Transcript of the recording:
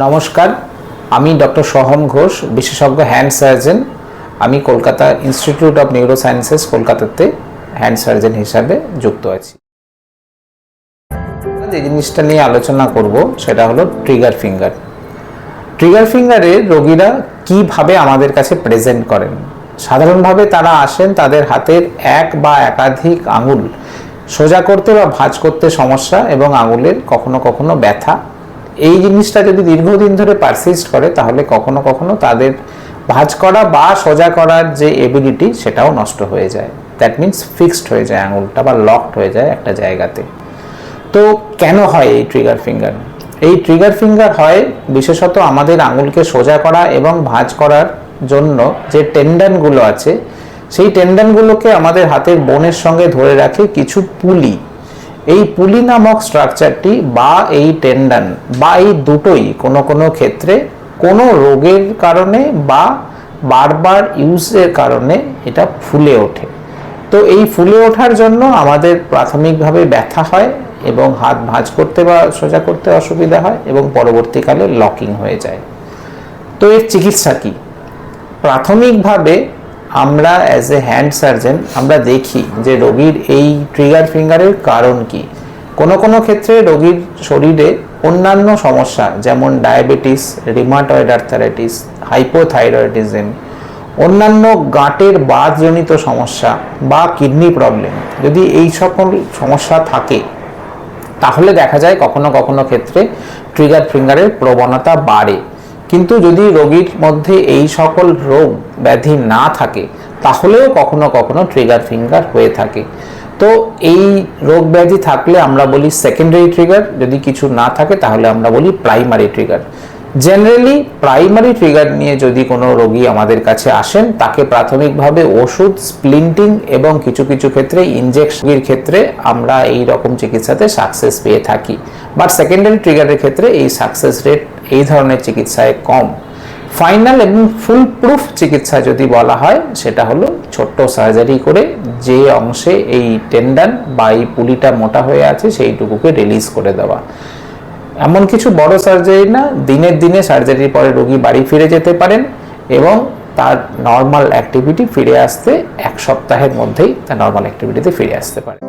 নমস্কার, আমি ডক্টর সোহম ঘোষ, বিশেষজ্ঞ হ্যান্ড সার্জন। আমি Kolkata institute of neuro sciences কলকাতাতে হ্যান্ড সার্জন হিসাবে যুক্ত আছি। যে জিনিসটা নিয়ে আলোচনা করব সেটা হলো ট্রিগার ফিঙ্গার। ট্রিগার ফিঙ্গারে রোগীরা কিভাবে আমাদের কাছে প্রেজেন্ট করেন। সাধারণভাবে তারা আসেন তাদের হাতের এক বা একাধিক আঙুল সোজা করতে বা ভাঁজ করতে সমস্যা এবং আঙুলের কখনো কখনো ব্যথা। এই জিনিসটা যদি দীর্ঘদিন ধরে পারসিস্ট করে তাহলে কখনো কখনো তাদের ভাঁজ করা বা সোজা করার যে এবিলিটি সেটাও নষ্ট হয়ে যায়। দ্যাট মিনস ফিক্সড হয়ে যায় আঙুলটা বা লকড হয়ে যায় একটা জায়গাতে। তো কেন হয় এই ট্রিগার ফিঙ্গার? এই ট্রিগার ফিঙ্গার হয় বিশেষত আমাদের আঙুলকে সোজা করা এবং ভাঁজ করার জন্য যে টেন্ডনগুলো আছে সেই টেন্ডনগুলোকে আমাদের হাতের বোনের সঙ্গে ধরে রাখে কিছু পুলি। এই পুলি নামক স্ট্রাকচারটি বা এই টেন্ডন বা এই দুটোই কোনো কোনো ক্ষেত্রে কোনো রোগের কারণে বা বারবার ইউজের কারণে এটা ফুলে ওঠে। তো এই ফুলে ওঠার জন্য আমাদের প্রাথমিকভাবে ব্যথা হয় এবং হাত ভাঁজ করতে বা সোজা করতে অসুবিধা হয় এবং পরবর্তীকালে লকিং হয়ে যায়। তো এর চিকিৎসা কি? প্রাথমিকভাবে আমরা অ্যাজ এ হ্যান্ড সার্জন আমরা দেখি যে রোগীর এই ট্রিগার ফিঙ্গারের কারণ কি। কোনো কোনো ক্ষেত্রে রোগীর শরীরে অন্যান্য সমস্যা যেমন ডায়াবেটিস, রিমাটয়েড আর্থারাইটিস, হাইপোথাইরয়েডিজম, অন্যান্য গাঁটের বাতজনিত সমস্যা বা কিডনি প্রবলেম, যদি এই সকল সমস্যা থাকে তাহলে দেখা যায় কখনো কখনো ক্ষেত্রে ট্রিগার ফিঙ্গারের প্রবণতা বাড়ে। কিন্তু যদি রোগীর মধ্যে এই সকল রোগ ব্যাধি না থাকে তাহলেও কখনো কখনো ট্রিগার ফিঙ্গার হয়ে থাকে। তো এই রোগ ব্যাধি থাকলে আমরা বলি সেকেন্ডারি ট্রিগার, যদি কিছু না থাকে তাহলে আমরা বলি primary trigger. Generally primary trigger নিয়ে যদি কোনো রোগী আমাদের কাছে আসেন তাকে প্রাথমিকভাবে ওষুধ, স্প্লিন্টিং এবং কিছু কিছু ক্ষেত্রে ইনজেকশনের ক্ষেত্রে আমরা এই রকম চিকিৎসাতে সাকসেস পেয়ে থাকি। বাট সেকেন্ডারি ট্রিগারের ক্ষেত্রে এই সাকসেস রেট এই ধরনের চিকিৎসায় কম। ফাইনাল এবং ফুল প্রুফ চিকিৎসা যদি বলা হয় সেটা হলো ছোট্ট সার্জারি করে যে অংশে এই টেন্ডন বা এই পুলিটা মোটা হয়ে আছে সেইটুকুকে রিলিজ করে দেওয়া। এমন কিছু বড় সার্জারি না, দিনের দিনে সার্জারির পরে রোগী বাড়ি ফিরে যেতে পারেন এবং তার নর্মাল অ্যাক্টিভিটি ফিরে আসতে 1 সপ্তাহের মধ্যেই তার নর্মাল অ্যাক্টিভিটিতে ফিরে আসতে পারে।